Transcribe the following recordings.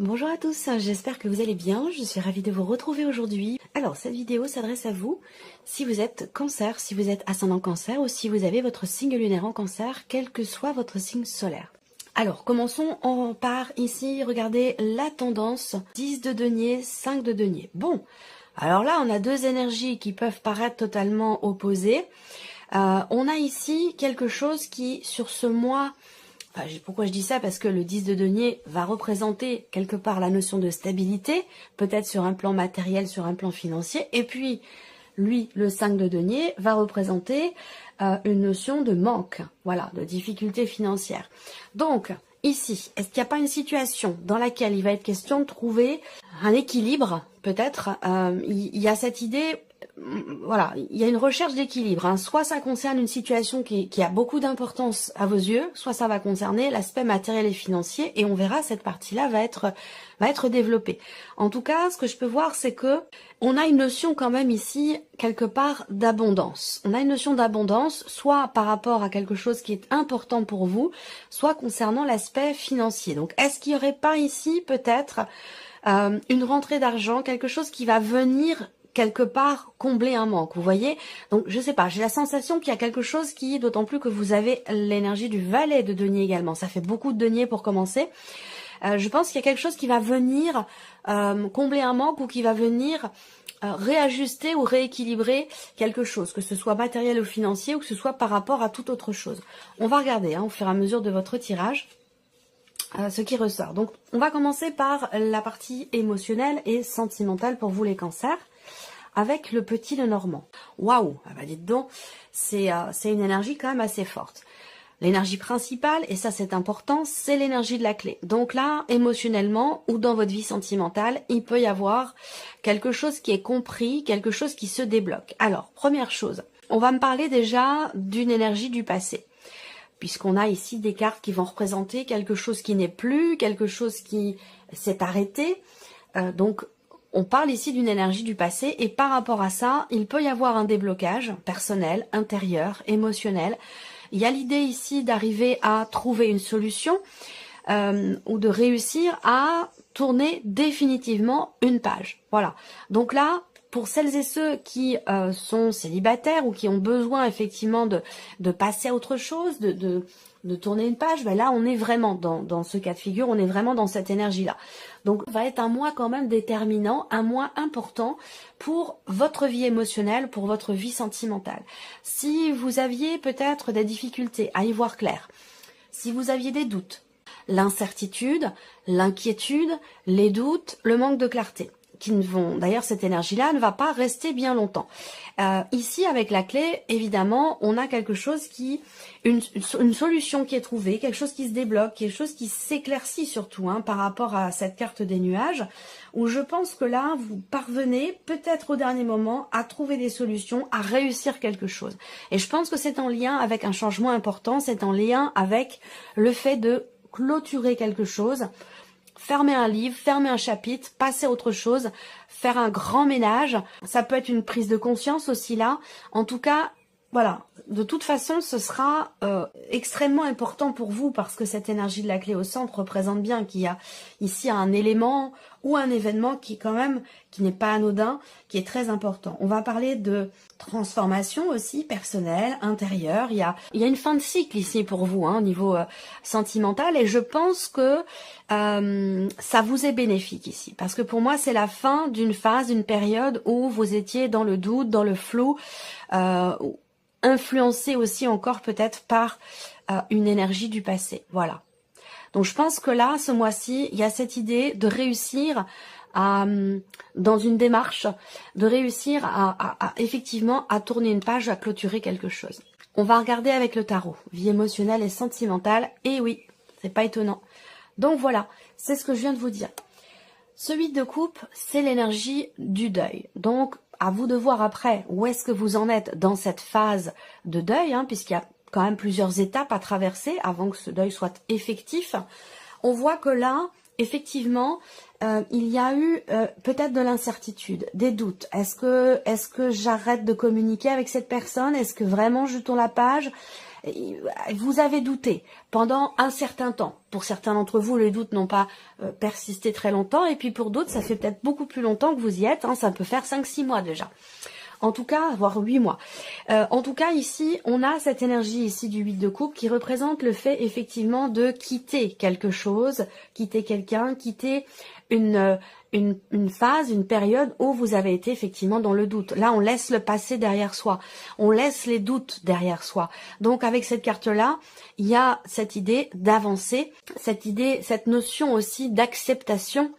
Bonjour à tous, j'espère que vous allez bien, je suis ravie de vous retrouver aujourd'hui. Alors cette vidéo s'adresse à vous si vous êtes cancer, si vous êtes ascendant cancer ou si vous avez votre signe lunaire en cancer, quel que soit votre signe solaire. Alors commençons par ici, regardez la tendance 10 de denier, 5 de denier. Bon, alors là on a deux énergies qui peuvent paraître totalement opposées. On a ici quelque chose qui sur ce mois... Pourquoi je dis ça? Parce que le 10 de denier va représenter quelque part la notion de stabilité, peut-être sur un plan matériel, sur un plan financier. Et puis, lui, le 5 de denier, va représenter une notion de manque, voilà, de difficulté financière. Donc, ici, est-ce qu'il n'y a pas une situation dans laquelle il va être question de trouver un équilibre, peut-être il y a cette idée... Voilà, il y a une recherche d'équilibre. Hein. Soit ça concerne une situation qui a beaucoup d'importance à vos yeux, soit ça va concerner l'aspect matériel et financier, et on verra cette partie-là va être développée. En tout cas, ce que je peux voir, c'est que on a une notion quand même ici, quelque part, d'abondance. On a une notion d'abondance, soit par rapport à quelque chose qui est important pour vous, soit concernant l'aspect financier. Donc, est-ce qu'il n'y aurait pas ici, peut-être, une rentrée d'argent, quelque chose qui va venir quelque part combler un manque, vous voyez? Donc je sais pas, j'ai la sensation qu'il y a quelque chose qui, d'autant plus que vous avez l'énergie du valet de denier également, ça fait beaucoup de denier pour commencer. Je pense qu'il y a quelque chose qui va venir combler un manque ou qui va venir réajuster ou rééquilibrer quelque chose, que ce soit matériel ou financier ou que ce soit par rapport à toute autre chose. On va regarder au fur et à mesure de votre tirage ce qui ressort. Donc on va commencer par la partie émotionnelle et sentimentale pour vous les cancers, avec le petit Lenormand. Waouh, ah bah dites donc, c'est une énergie quand même assez forte. L'énergie principale, et ça c'est important, c'est l'énergie de la clé. Donc là, émotionnellement ou dans votre vie sentimentale, il peut y avoir quelque chose qui est compris, quelque chose qui se débloque. Alors, première chose, on va me parler déjà d'une énergie du passé. Puisqu'on a ici des cartes qui vont représenter quelque chose qui n'est plus, quelque chose qui s'est arrêté. Donc, on parle ici d'une énergie du passé et par rapport à ça, il peut y avoir un déblocage personnel, intérieur, émotionnel. Il y a l'idée ici d'arriver à trouver une solution ou de réussir à tourner définitivement une page. Voilà. Donc là, pour celles et ceux qui sont célibataires ou qui ont besoin effectivement de passer à autre chose, de tourner une page, ben là on est vraiment dans ce cas de figure, on est vraiment dans cette énergie-là. Donc va être un mois quand même déterminant, un mois important pour votre vie émotionnelle, pour votre vie sentimentale. Si vous aviez peut-être des difficultés à y voir clair, si vous aviez des doutes, l'incertitude, l'inquiétude, les doutes, le manque de clarté, qui ne vont, d'ailleurs cette énergie-là ne va pas rester bien longtemps. Ici avec la clé, évidemment, on a quelque chose qui, une solution qui est trouvée, quelque chose qui se débloque, quelque chose qui s'éclaircit surtout par rapport à cette carte des nuages, où je pense que là, vous parvenez peut-être au dernier moment à trouver des solutions, à réussir quelque chose. Et je pense que c'est en lien avec un changement important, c'est en lien avec le fait de clôturer quelque chose, fermer un livre, fermer un chapitre, passer à autre chose, faire un grand ménage. Ça peut être une prise de conscience aussi là. En tout cas, voilà. De toute façon, ce sera extrêmement important pour vous parce que cette énergie de la clé au centre représente bien qu'il y a ici un élément ou un événement qui quand même, qui n'est pas anodin, qui est très important. On va parler de transformation aussi personnelle, intérieure. Il y a une fin de cycle ici pour vous au niveau sentimental et je pense que ça vous est bénéfique ici parce que pour moi c'est la fin d'une phase, d'une période où vous étiez dans le doute, dans le flou, influencé aussi encore peut-être par une énergie du passé. Voilà. Donc je pense que là, ce mois-ci, il y a cette idée de réussir dans une démarche, de réussir à effectivement à tourner une page, à clôturer quelque chose. On va regarder avec le tarot, vie émotionnelle et sentimentale. Et oui, c'est pas étonnant. Donc voilà, c'est ce que je viens de vous dire. Ce 8 de coupe, c'est l'énergie du deuil. Donc, à vous de voir après où est-ce que vous en êtes dans cette phase de deuil, puisqu'il y a quand même plusieurs étapes à traverser avant que ce deuil soit effectif. On voit que là, effectivement, il y a eu peut-être de l'incertitude, des doutes. Est-ce que j'arrête de communiquer avec cette personne? Est-ce que vraiment je tourne la page? vous avez douté pendant un certain temps. Pour certains d'entre vous, les doutes n'ont pas persisté très longtemps, et puis pour d'autres, ça fait peut-être beaucoup plus longtemps que vous y êtes, hein, ça peut faire 5-6 mois déjà. En tout cas, voire 8 mois. En tout cas, ici, on a cette énergie ici du 8 de coupe qui représente le fait effectivement de quitter quelque chose, quitter quelqu'un, quitter une phase, une période où vous avez été effectivement dans le doute. Là, on laisse le passé derrière soi. On laisse les doutes derrière soi. Donc, avec cette carte-là, il y a cette idée d'avancer, cette notion aussi d'acceptation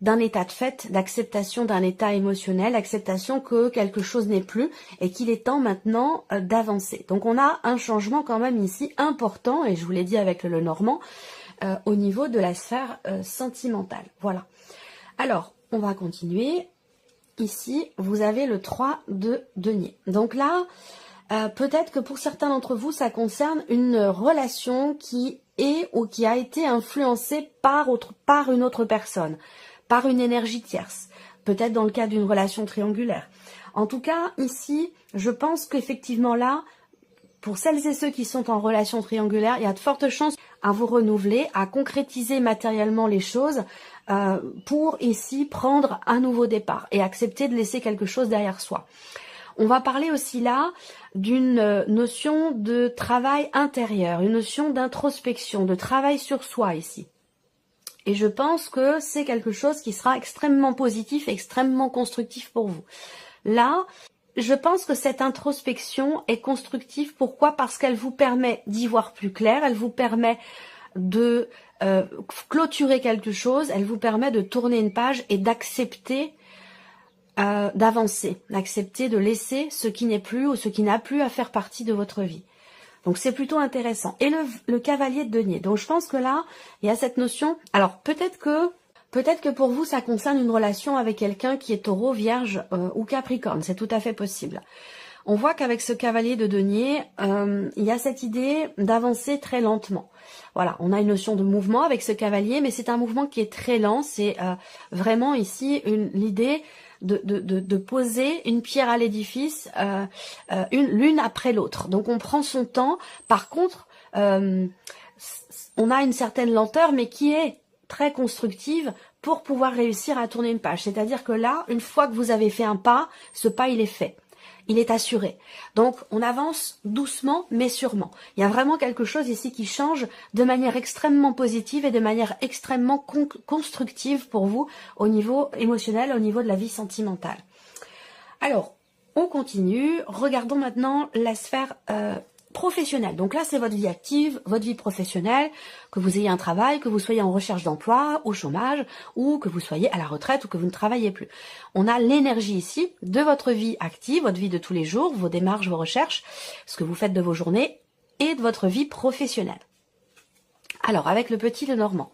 d'un état de fait, d'acceptation d'un état émotionnel, d'acceptation que quelque chose n'est plus et qu'il est temps maintenant d'avancer. Donc on a un changement quand même ici important, et je vous l'ai dit avec le Normand, au niveau de la sphère sentimentale. Voilà. Alors, on va continuer. Ici, vous avez le 3 de denier. Donc là, peut-être que pour certains d'entre vous, ça concerne une relation qui est ou qui a été influencée par une autre personne, par une énergie tierce, peut-être dans le cas d'une relation triangulaire. En tout cas, ici, je pense qu'effectivement là, pour celles et ceux qui sont en relation triangulaire, il y a de fortes chances à vous renouveler, à concrétiser matériellement les choses pour ici prendre un nouveau départ et accepter de laisser quelque chose derrière soi. On va parler aussi là d'une notion de travail intérieur, une notion d'introspection, de travail sur soi ici. Et je pense que c'est quelque chose qui sera extrêmement positif, extrêmement constructif pour vous. Là, je pense que cette introspection est constructive. Pourquoi? Parce qu'elle vous permet d'y voir plus clair, elle vous permet de clôturer quelque chose, elle vous permet de tourner une page et d'accepter, d'avancer, d'accepter de laisser ce qui n'est plus ou ce qui n'a plus à faire partie de votre vie. Donc c'est plutôt intéressant. Et le cavalier de denier. Donc je pense que là, il y a cette notion. Alors peut-être que pour vous, ça concerne une relation avec quelqu'un qui est taureau, vierge ou capricorne. C'est tout à fait possible. On voit qu'avec ce cavalier de denier, il y a cette idée d'avancer très lentement. Voilà, on a une notion de mouvement avec ce cavalier, mais c'est un mouvement qui est très lent. C'est vraiment ici l'idée de poser une pierre à l'édifice, l'une après l'autre. Donc on prend son temps. Par contre, on a une certaine lenteur, mais qui est très constructive pour pouvoir réussir à tourner une page. C'est-à-dire que là, une fois que vous avez fait un pas, ce pas, il est fait. Il est assuré. Donc, on avance doucement, mais sûrement. Il y a vraiment quelque chose ici qui change de manière extrêmement positive et de manière extrêmement constructive pour vous au niveau émotionnel, au niveau de la vie sentimentale. Alors, on continue. Regardons maintenant la sphère professionnelle. Donc là, c'est votre vie active, votre vie professionnelle, que vous ayez un travail, que vous soyez en recherche d'emploi, au chômage, ou que vous soyez à la retraite ou que vous ne travaillez plus. On a l'énergie ici de votre vie active, votre vie de tous les jours, vos démarches, vos recherches, ce que vous faites de vos journées et de votre vie professionnelle. Alors, avec le petit Lenormand,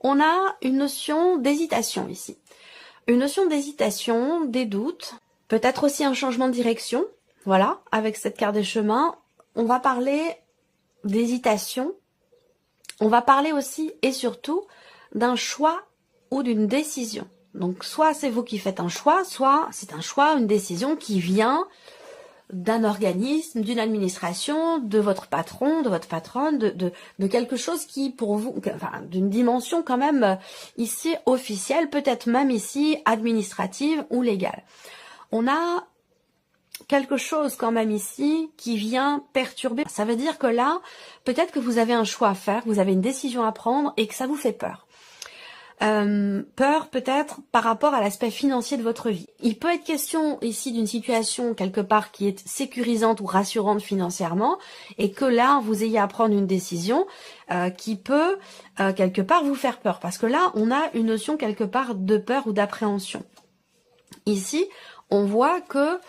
on a une notion d'hésitation ici. Une notion d'hésitation, des doutes, peut-être aussi un changement de direction. Voilà, avec cette carte des chemins, on va parler d'hésitation. On va parler aussi et surtout d'un choix ou d'une décision. Donc soit c'est vous qui faites un choix, soit c'est un choix, une décision qui vient d'un organisme, d'une administration, de votre patron, de votre patronne, de quelque chose qui pour vous, enfin d'une dimension quand même ici officielle, peut-être même ici administrative ou légale. On a quelque chose quand même ici qui vient perturber. Ça veut dire que là, peut-être que vous avez un choix à faire, vous avez une décision à prendre et que ça vous fait peur. Peur peut-être par rapport à l'aspect financier de votre vie. Il peut être question ici d'une situation quelque part qui est sécurisante ou rassurante financièrement et que là, vous ayez à prendre une décision qui peut quelque part vous faire peur. Parce que là, on a une notion quelque part de peur ou d'appréhension. Ici, on voit que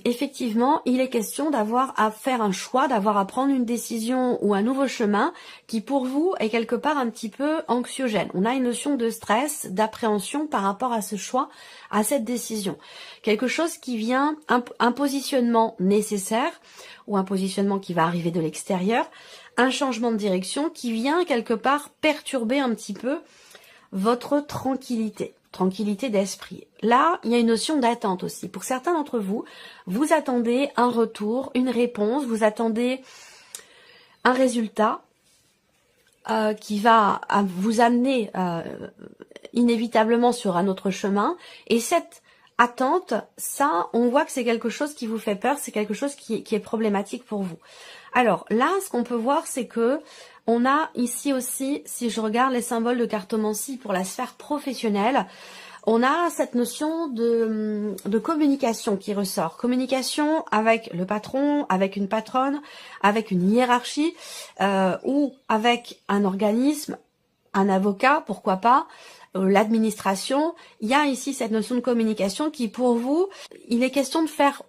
effectivement, il est question d'avoir à faire un choix, d'avoir à prendre une décision ou un nouveau chemin qui pour vous est quelque part un petit peu anxiogène. On a une notion de stress, d'appréhension par rapport à ce choix, à cette décision. Quelque chose qui vient, un positionnement nécessaire ou un positionnement qui va arriver de l'extérieur, un changement de direction qui vient quelque part perturber un petit peu votre tranquillité d'esprit. Là, il y a une notion d'attente aussi. Pour certains d'entre vous, vous attendez un retour, une réponse, vous attendez un résultat qui va vous amener inévitablement sur un autre chemin. Et cette attente, ça, on voit que c'est quelque chose qui vous fait peur, c'est quelque chose qui est problématique pour vous. Alors là, ce qu'on peut voir, c'est que on a ici aussi, si je regarde les symboles de cartomancie pour la sphère professionnelle, on a cette notion de communication qui ressort. Communication avec le patron, avec une patronne, avec une hiérarchie ou avec un organisme, un avocat, pourquoi pas, l'administration. Il y a ici cette notion de communication qui, pour vous, il est question de faire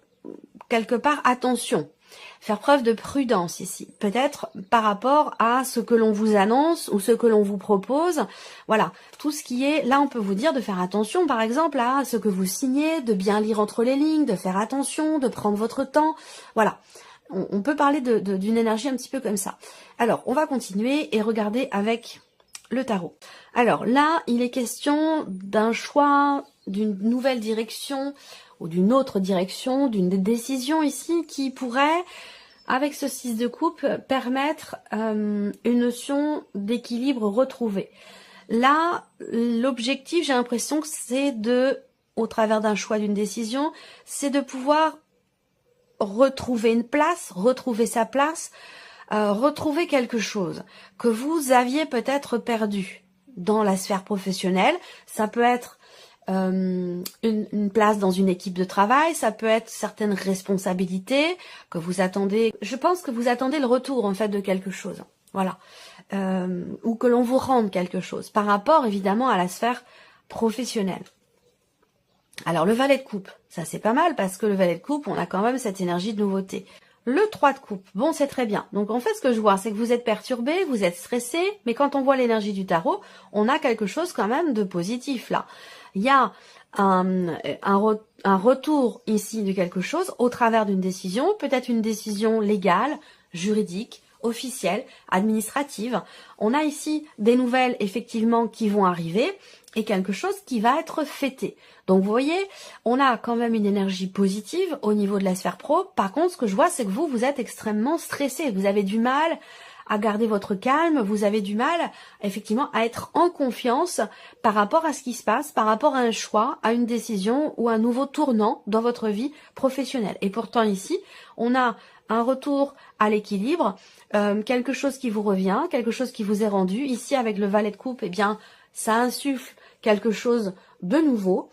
quelque part attention. Faire preuve de prudence ici, peut-être par rapport à ce que l'on vous annonce ou ce que l'on vous propose. Voilà, tout ce qui est, là on peut vous dire de faire attention par exemple à ce que vous signez, de bien lire entre les lignes, de faire attention, de prendre votre temps. Voilà, on peut parler d'une énergie un petit peu comme ça. Alors, on va continuer et regarder avec le tarot. Alors là, il est question d'un choix, d'une nouvelle direction ou d'une autre direction, d'une décision ici qui pourrait, avec ce 6 de coupe, permettre une notion d'équilibre retrouvé. Là, l'objectif, j'ai l'impression que c'est de, au travers d'un choix, d'une décision, c'est de pouvoir retrouver une place, retrouver sa place, retrouver quelque chose que vous aviez peut-être perdu dans la sphère professionnelle. Ça peut être une place dans une équipe de travail, ça peut être certaines responsabilités que vous attendez. Je pense que vous attendez le retour en fait de quelque chose, voilà, ou que l'on vous rende quelque chose par rapport évidemment à la sphère professionnelle. Alors le valet de coupe, ça c'est pas mal parce que le valet de coupe, on a quand même cette énergie de nouveauté. Le 3 de coupe, bon c'est très bien. Donc en fait ce que je vois c'est que vous êtes perturbé, vous êtes stressé, mais quand on voit l'énergie du tarot, on a quelque chose quand même de positif là. Il y a un retour ici de quelque chose au travers d'une décision, peut-être une décision légale, juridique, officielle, administrative. On a ici des nouvelles effectivement qui vont arriver et quelque chose qui va être fêté. Donc vous voyez, on a quand même une énergie positive au niveau de la sphère pro. Par contre, ce que je vois, c'est que vous êtes extrêmement stressé. Vous avez du mal à garder votre calme, vous avez du mal effectivement à être en confiance par rapport à ce qui se passe, par rapport à un choix, à une décision ou un nouveau tournant dans votre vie professionnelle. Et pourtant ici, on a un retour à l'équilibre, quelque chose qui vous revient, quelque chose qui vous est rendu. Ici, avec le valet de coupe, eh bien, ça insuffle quelque chose de nouveau.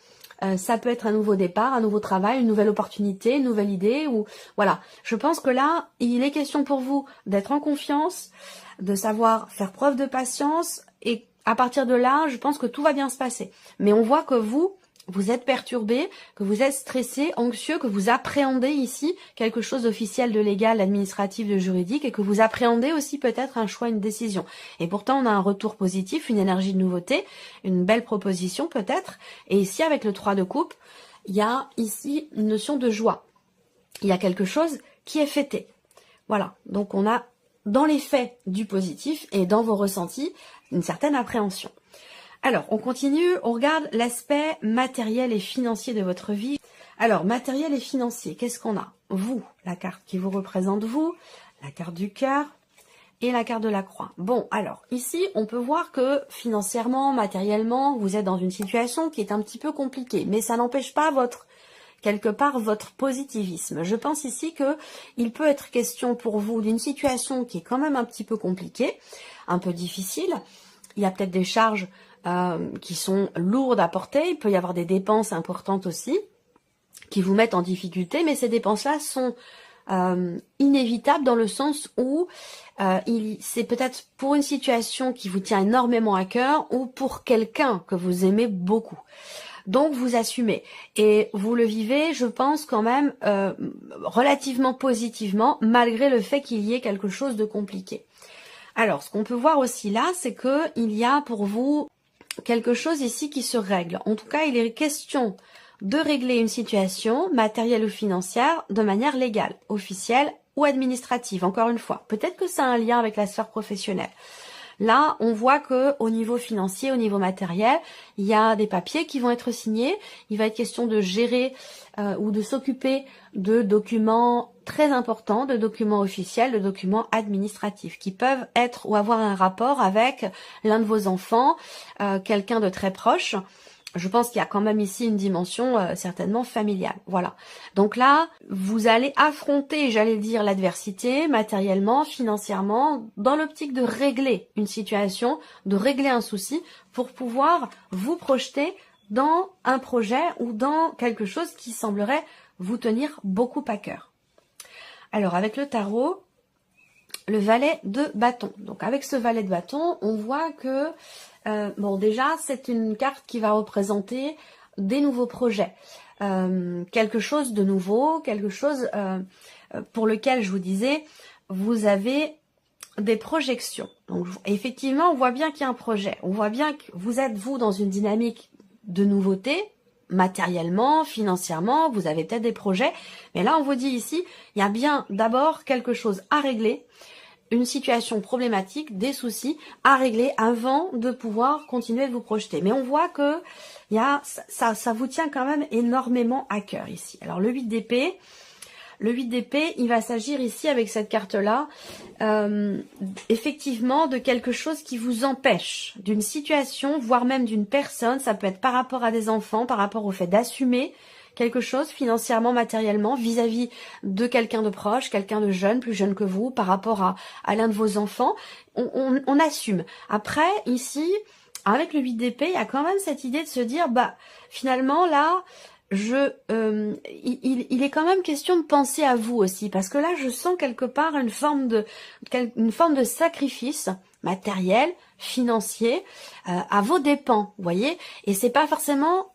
Ça peut être un nouveau départ, un nouveau travail, une nouvelle opportunité, une nouvelle idée. Ou voilà. Je pense que là, il est question pour vous d'être en confiance, de savoir faire preuve de patience. Et à partir de là, je pense que tout va bien se passer. Mais on voit que vous êtes perturbé, que vous êtes stressé, anxieux, que vous appréhendez ici quelque chose d'officiel, de légal, d'administratif, de juridique, et que vous appréhendez aussi peut-être un choix, une décision. Et pourtant, on a un retour positif, une énergie de nouveauté, une belle proposition peut-être. Et ici, avec le 3 de coupe, il y a ici une notion de joie. Il y a quelque chose qui est fêté. Voilà, donc on a dans les faits du positif et dans vos ressentis une certaine appréhension. Alors, on continue, on regarde l'aspect matériel et financier de votre vie. Alors, matériel et financier, qu'est-ce qu'on a? Vous, la carte qui vous représente vous, la carte du cœur et la carte de la croix. Bon, alors, ici, on peut voir que financièrement, matériellement, vous êtes dans une situation qui est un petit peu compliquée, mais ça n'empêche pas quelque part votre positivisme. Je pense ici que il peut être question pour vous d'une situation qui est quand même un petit peu compliquée, un peu difficile. Il y a peut-être des charges qui sont lourdes à porter, il peut y avoir des dépenses importantes aussi qui vous mettent en difficulté, mais ces dépenses-là sont inévitables dans le sens où c'est peut-être pour une situation qui vous tient énormément à cœur ou pour quelqu'un que vous aimez beaucoup. Donc vous assumez et vous le vivez, je pense quand même relativement positivement, malgré le fait qu'il y ait quelque chose de compliqué. Alors, ce qu'on peut voir aussi là, c'est que il y a pour vous quelque chose ici qui se règle. En tout cas, il est question de régler une situation matérielle ou financière de manière légale, officielle ou administrative. Encore une fois, peut-être que ça a un lien avec la sphère professionnelle. Là, on voit que au niveau financier, au niveau matériel, il y a des papiers qui vont être signés. Il va être question de gérer ou de s'occuper de documents très importants, de documents officiels, de documents administratifs qui peuvent être ou avoir un rapport avec l'un de vos enfants, quelqu'un de très proche. Je pense qu'il y a quand même ici une dimension certainement familiale. Voilà. Donc là, vous allez affronter, j'allais dire, l'adversité matériellement, financièrement, dans l'optique de régler une situation, de régler un souci pour pouvoir vous projeter dans un projet ou dans quelque chose qui semblerait vous tenir beaucoup à cœur. Alors, avec le tarot, le valet de bâton. Donc, avec ce valet de bâton, on voit que bon, déjà, c'est une carte qui va représenter des nouveaux projets. Quelque chose de nouveau, quelque chose pour lequel, je vous disais, vous avez des projections. Donc, effectivement, on voit bien qu'il y a un projet. On voit bien que vous êtes, vous, dans une dynamique de nouveauté, matériellement, financièrement, vous avez peut-être des projets. Mais là, on vous dit ici, il y a bien d'abord quelque chose à régler, une situation problématique, des soucis à régler avant de pouvoir continuer de vous projeter. Mais on voit que ça vous tient quand même énormément à cœur ici. Alors le 8 d'épée, il va s'agir ici avec cette carte-là, effectivement de quelque chose qui vous empêche, d'une situation, voire même d'une personne. Ça peut être par rapport à des enfants, par rapport au fait d'assumer quelque chose financièrement, matériellement, vis-à-vis de quelqu'un de proche, quelqu'un de jeune, plus jeune que vous, par rapport à l'un de vos enfants. On assume. Après, ici, avec le 8 d'épée, il y a quand même cette idée de se dire, bah, finalement, là, il est quand même question de penser à vous aussi, parce que là, je sens quelque part une forme de sacrifice matériel, financier, à vos dépens, vous voyez, et c'est pas forcément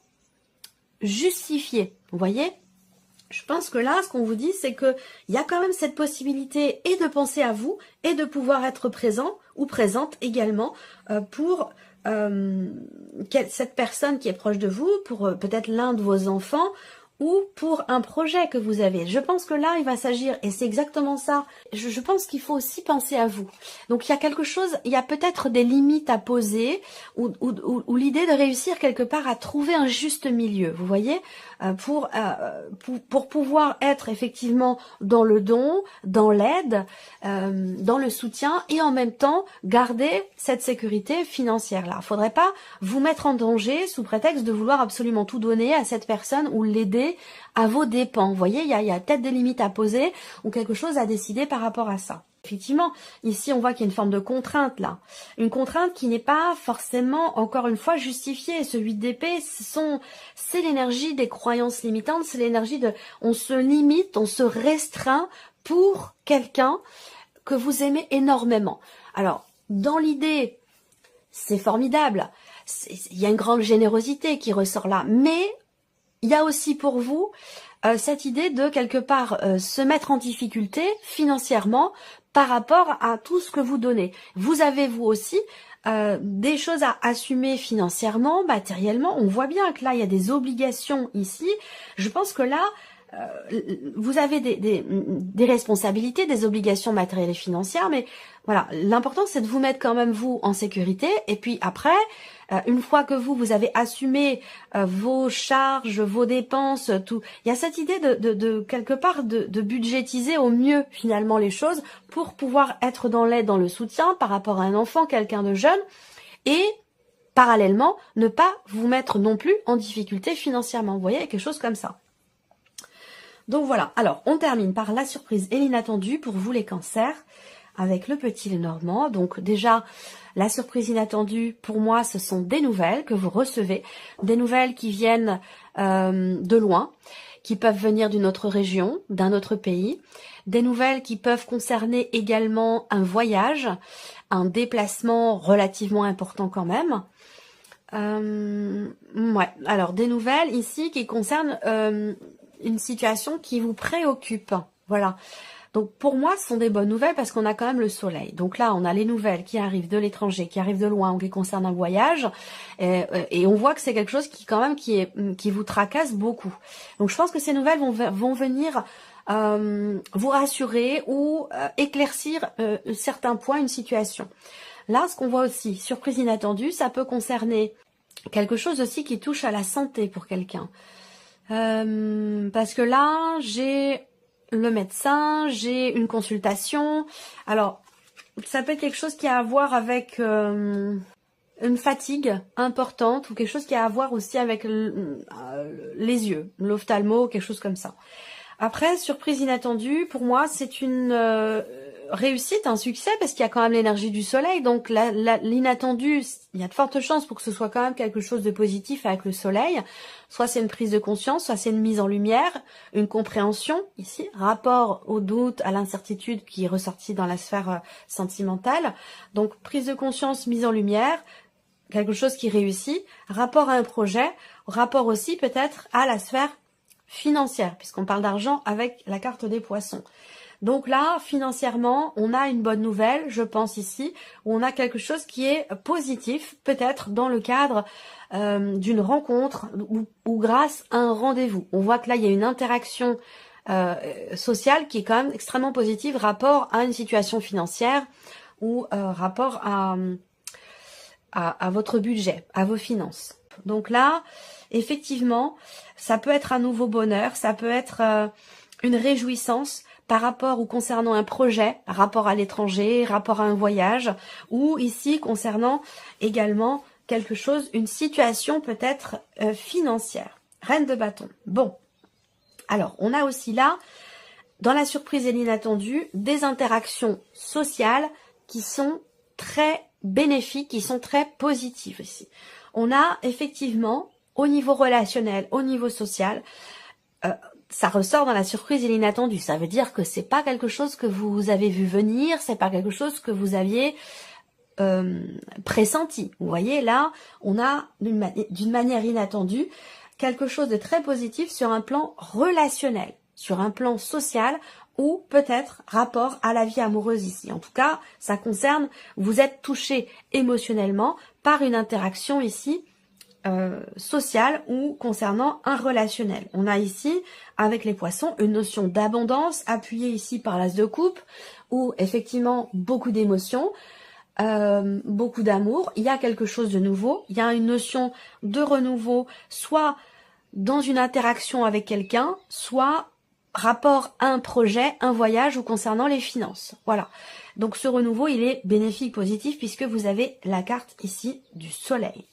justifié, vous voyez. Je pense que là, ce qu'on vous dit, c'est que il y a quand même cette possibilité et de penser à vous et de pouvoir être présent ou présente également pour cette personne qui est proche de vous, pour peut-être l'un de vos enfants ou pour un projet que vous avez. Je pense que là, il va s'agir, et c'est exactement ça, je pense qu'il faut aussi penser à vous. Donc il y a quelque chose, il y a peut-être des limites à poser, ou l'idée de réussir quelque part à trouver un juste milieu, vous voyez, pour pouvoir être effectivement dans le don, dans l'aide, dans le soutien, et en même temps garder cette sécurité financière-là. Il ne faudrait pas vous mettre en danger sous prétexte de vouloir absolument tout donner à cette personne ou l'aider à vos dépens. Vous voyez, il y a peut-être des limites à poser ou quelque chose à décider par rapport à ça. Effectivement, ici on voit qu'il y a une forme de contrainte là. Une contrainte qui n'est pas forcément, encore une fois, justifiée. Ce 8 d'épée, c'est l'énergie des croyances limitantes, c'est l'énergie de on se limite, on se restreint pour quelqu'un que vous aimez énormément. Alors, dans l'idée, c'est formidable. Il y a une grande générosité qui ressort là, mais il y a aussi pour vous cette idée de quelque part se mettre en difficulté financièrement par rapport à tout ce que vous donnez. Vous avez vous aussi des choses à assumer financièrement, matériellement. On voit bien que là, il y a des obligations ici. Je pense que là, vous avez des responsabilités, des obligations matérielles et financières, mais voilà, l'important c'est de vous mettre quand même vous en sécurité, et puis après, une fois que vous avez assumé vos charges, vos dépenses, tout, il y a cette idée de quelque part de budgétiser au mieux finalement les choses pour pouvoir être dans l'aide, dans le soutien par rapport à un enfant, quelqu'un de jeune, et parallèlement ne pas vous mettre non plus en difficulté financièrement. Vous voyez, quelque chose comme ça. Donc voilà, alors on termine par la surprise et l'inattendu pour vous les cancers, avec le petit Lenormand. Donc déjà, la surprise inattendue, pour moi, ce sont des nouvelles que vous recevez, des nouvelles qui viennent de loin, qui peuvent venir d'une autre région, d'un autre pays, des nouvelles qui peuvent concerner également un voyage, un déplacement relativement important quand même. Ouais, alors des nouvelles ici qui concernent une situation qui vous préoccupe, voilà. Donc pour moi, ce sont des bonnes nouvelles parce qu'on a quand même le soleil. Donc là, on a les nouvelles qui arrivent de l'étranger, qui arrivent de loin ou qui concernent un voyage. Et on voit que c'est quelque chose qui quand même qui vous tracasse beaucoup. Donc je pense que ces nouvelles vont venir vous rassurer ou éclaircir certains points, une situation. Là, ce qu'on voit aussi, surprise inattendue, ça peut concerner quelque chose aussi qui touche à la santé pour quelqu'un. Parce que là, j'ai le médecin, j'ai une consultation. Alors, ça peut être quelque chose qui a à voir avec une fatigue importante ou quelque chose qui a à voir aussi avec les yeux, l'ophtalmo, quelque chose comme ça. Après, surprise inattendue, pour moi, c'est une réussite, un succès, parce qu'il y a quand même l'énergie du soleil. Donc, l'inattendu, il y a de fortes chances pour que ce soit quand même quelque chose de positif avec le soleil. Soit c'est une prise de conscience, soit c'est une mise en lumière, une compréhension, ici, rapport au doute, à l'incertitude qui est ressorti dans la sphère sentimentale. Donc, prise de conscience, mise en lumière, quelque chose qui réussit, rapport à un projet, rapport aussi peut-être à la sphère financière, puisqu'on parle d'argent avec la carte des poissons. Donc là, financièrement, on a une bonne nouvelle, je pense ici, où on a quelque chose qui est positif, peut-être dans le cadre d'une rencontre ou grâce à un rendez-vous. On voit que là, il y a une interaction sociale qui est quand même extrêmement positive, rapport à une situation financière ou rapport à votre budget, à vos finances. Donc là, effectivement, ça peut être un nouveau bonheur, ça peut être une réjouissance par rapport ou concernant un projet, rapport à l'étranger, rapport à un voyage, ou ici concernant également quelque chose, une situation peut-être financière. Reine de bâton. Bon, alors on a aussi là, dans la surprise et l'inattendu, des interactions sociales qui sont très bénéfiques, qui sont très positives ici. On a effectivement, au niveau relationnel, au niveau social, ça ressort dans la surprise et l'inattendu. Ça veut dire que c'est pas quelque chose que vous avez vu venir, c'est pas quelque chose que vous aviez pressenti. Vous voyez, là, on a d'une manière inattendue quelque chose de très positif sur un plan relationnel, sur un plan social ou peut-être rapport à la vie amoureuse ici. En tout cas, ça concerne, vous êtes touché émotionnellement par une interaction ici sociale ou concernant un relationnel. On a ici, avec les poissons, une notion d'abondance appuyée ici par l'as de coupe, où effectivement beaucoup d'émotions, beaucoup d'amour, il y a quelque chose de nouveau, il y a une notion de renouveau, soit dans une interaction avec quelqu'un, soit rapport à un projet, un voyage ou concernant les finances. Voilà. Donc ce renouveau, il est bénéfique, positif, puisque vous avez la carte ici du soleil.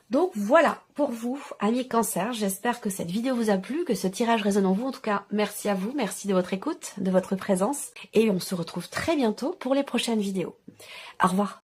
Donc voilà pour vous, amis Cancer, j'espère que cette vidéo vous a plu, que ce tirage résonne en vous. En tout cas, merci à vous, merci de votre écoute, de votre présence. Et on se retrouve très bientôt pour les prochaines vidéos. Au revoir.